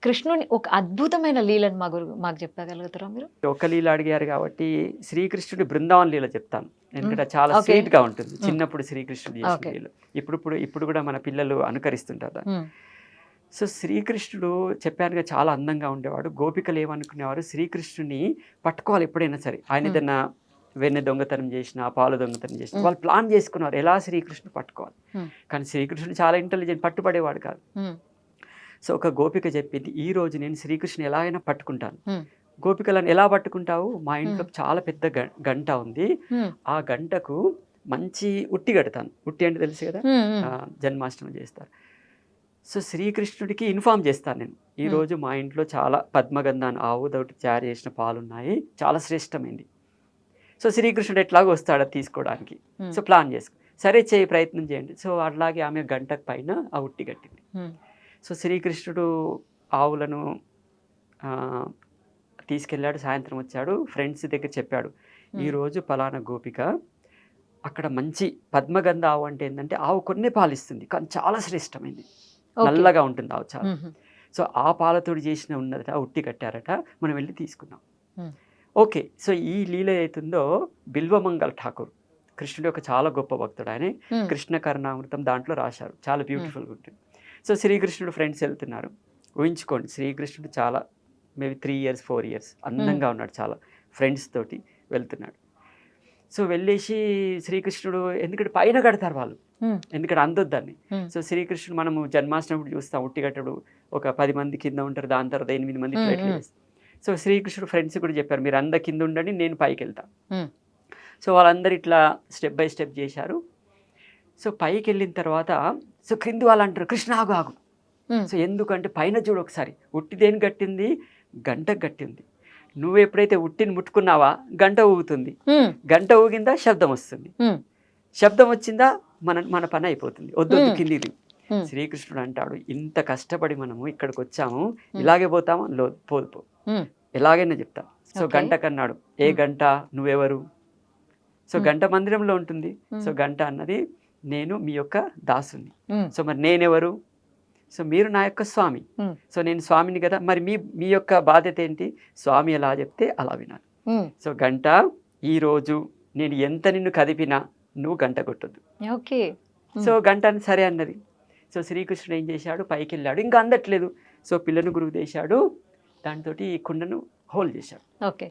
కృష్ణుని ఒక అద్భుతమైన లీలను మాకు చెప్పగలుగుతారా మీరు? ఒక లీల అడిగారు కాబట్టి శ్రీకృష్ణుడి బృందావన లీల చెప్తాను. ఎందుకంటే చాలా ఓకే. స్వీట్‌గా ఉంటుంది. హ్మ్. చిన్నప్పుడు శ్రీకృష్ణుడు చేసిన ఓకే. లీల. ఇప్పుడు కూడా మన పిల్లలు అనుకరిస్తుంటారు దాన్ని. హ్మ్. సో, శ్రీకృష్ణుడు చెప్పానుగా చాలా అందంగా ఉండేవాడు. గోపికలు ఏమనుకునేవారు శ్రీకృష్ణుడిని పట్టుకోవాలి ఎప్పుడైనా సరే. ఆయన హ్మ్. ఏదన్నా వెన్నె దొంగతనం చేసినా, పాలు దొంగతనం చేసినా హ్మ్. వాళ్ళు ప్లాన్ చేసుకున్నారు ఎలా శ్రీకృష్ణుడిని పట్టుకోవాలి. హ్మ్. కానీ శ్రీకృష్ణుడు చాలా ఇంటెలిజెంట్ పట్టుబడేవాడు కాదు. హ్మ్. సో, ఒక గోపిక చెప్పింది, "ఈరోజు నేను శ్రీకృష్ణుని ఎలా అయినా పట్టుకుంటాను." హ్మ్. గోపికలను ఎలా పట్టుకుంటావు? మా ఇంట్లో హ్మ్. చాలా పెద్ద గంట ఉంది. హ్మ్. ఆ గంటకు మంచి ఉట్టి కడతాను. ఉట్టి అంటే తెలుసు కదా! హ్మ్. హ్మ్. జన్మాష్టమి చేస్తారు. సో, శ్రీకృష్ణుడికి ఇన్ఫార్మ్ చేస్తాను నేను. హ్మ్. ఈరోజు మా ఇంట్లో చాలా పద్మగంధ అని ఆవుతోటి తయారు చేసిన పాలున్నాయి. చాలా శ్రేష్టమైంది. సో, శ్రీకృష్ణుడు ఎట్లాగో వస్తాడు అది తీసుకోవడానికి. హ్మ్. సో, ప్లాన్ చేసుకో. సరే ప్రయత్నం చేయండి. సో, అట్లాగే ఆమె గంటకు పైన ఆ ఉట్టి కట్టింది. హ్మ్. సో, శ్రీకృష్ణుడు ఆవులను ఆహ్, తీసుకెళ్ళాడు. సాయంత్రం వచ్చాడు. ఫ్రెండ్స్ దగ్గర చెప్పాడు. హ్మ్. ఈరోజు పలానా గోపిక అక్కడ మంచి పద్మగంధ ఆవు అంటే ఏంటంటే ఆవు కొన్నే పాలిస్తుంది. కానీ చాలా శ్రేష్టమైంది. ఓకే. నల్లగా ఉంటుంది ఆవు చాలా. హుహు. సో, ఆ పాలతోటి చేసిన ఉన్నదట ఉట్టి కట్టారట. మనం వెళ్లి తీసుకున్నాం. హ్మ్. ఓకే. సో, ఈ లీల ఏతుందో బిల్వమంగళ ఠాకూర్ కృష్ణుడి యొక్క చాలా గొప్ప భక్తుడు ఆయన. హ్మ్. కృష్ణ కరుణామృతం దాంట్లో రాశారు. చాలా హ్మ్. బ్యూటిఫుల్‌గా ఉంటుంది. సో, శ్రీకృష్ణుడు ఫ్రెండ్స్ వెళ్తున్నారు. ఊహించుకోండి శ్రీకృష్ణుడు చాలా మేబీ 3 ఇయర్స్, 4 ఇయర్స్ హ్మ్. అందంగా ఉన్నాడు చాలా. ఫ్రెండ్స్ తోటి వెళ్తున్నాడు. సో, వెళ్ళేసి శ్రీకృష్ణుడు ఎందుకంటే పైన కడతారు వాళ్ళు. హ్మ్. ఎందుకంటే అందొద్దని. హ్మ్. సో, శ్రీకృష్ణుడు మనము జన్మాష్టమి చూస్తాం ఉట్టి కట్టడు. ఒక 10 మంది కింద ఉంటారు. దాని తర్వాత 8 మంది ఇట్లా హ్మ్. ఇట్లా హ్మ్. చేస్తారు. సో, శ్రీకృష్ణుడు ఫ్రెండ్స్ కూడా చెప్పారు. మీరందరూ కింద ఉండండి. నేను పైకెళ్తా. హ్మ్. సో, వాళ్ళందరూ ఇట్లా స్టెప్ బై స్టెప్ చేశారు. సో, పైకెళ్ళిన తర్వాత సో, క్రింది వాళ్ళంటారు కృష్ణ ఆగు ఆగు. హ్మ్. సో, ఎందుకంటే పైన చూడు ఒకసారి. ఉట్టి దేనికి గట్టింది? గంటకు గట్టింది. నువ్వెప్పుడైతే ఉట్టిని ముట్టుకున్నావా గంట ఊగుతుంది. హ్మ్. గంట ఊగిందా శబ్దం వస్తుంది. హ్మ్. శబ్దం వచ్చిందా మన పని అయిపోతుంది. వద్దొద్దు హ్మ్. కిందికి దిగు. హ్మ్. శ్రీకృష్ణుడు అంటాడు, ఇంత కష్టపడి మనము ఇక్కడికొచ్చాము. హ్మ్. ఇలాగే పోతామా? పోదు పో. హ్మ్. ఎలాగైనా చెప్తా. So, okay. గంటకన్నాడు. ఏ హ్మ్. గంట? నువ్వెవరు? సో, హ్మ్. గంట మందిరంలో ఉంటుంది. సో, హ్మ్. గంట అన్నది నేను మీ యొక్క దాసుని. హ్మ్. సో, మరి నేనెవరు? సో, మీరు నా యొక్క స్వామి. హ్మ్. సో, నేను స్వామిని కదా! మరి మీ యొక్క బాధ్యత ఏంటి? స్వామి ఎలా చెప్తే అలా వినాలి. హ్మ్. సో, గంట ఈరోజు నేను ఎంత నిన్ను కదిపినా నువ్వు గంట కొట్టొద్దు. ఓకే. సో, హ్మ్. గంట అని సరే అన్నది. సో, శ్రీకృష్ణుడు ఏం చేశాడు? పైకెళ్ళాడు. ఇంకా అందట్లేదు. సో, పిల్లను గురువు చేశాడు. దానితోటి కుండను హోల్ చేశాడు. ఓకే.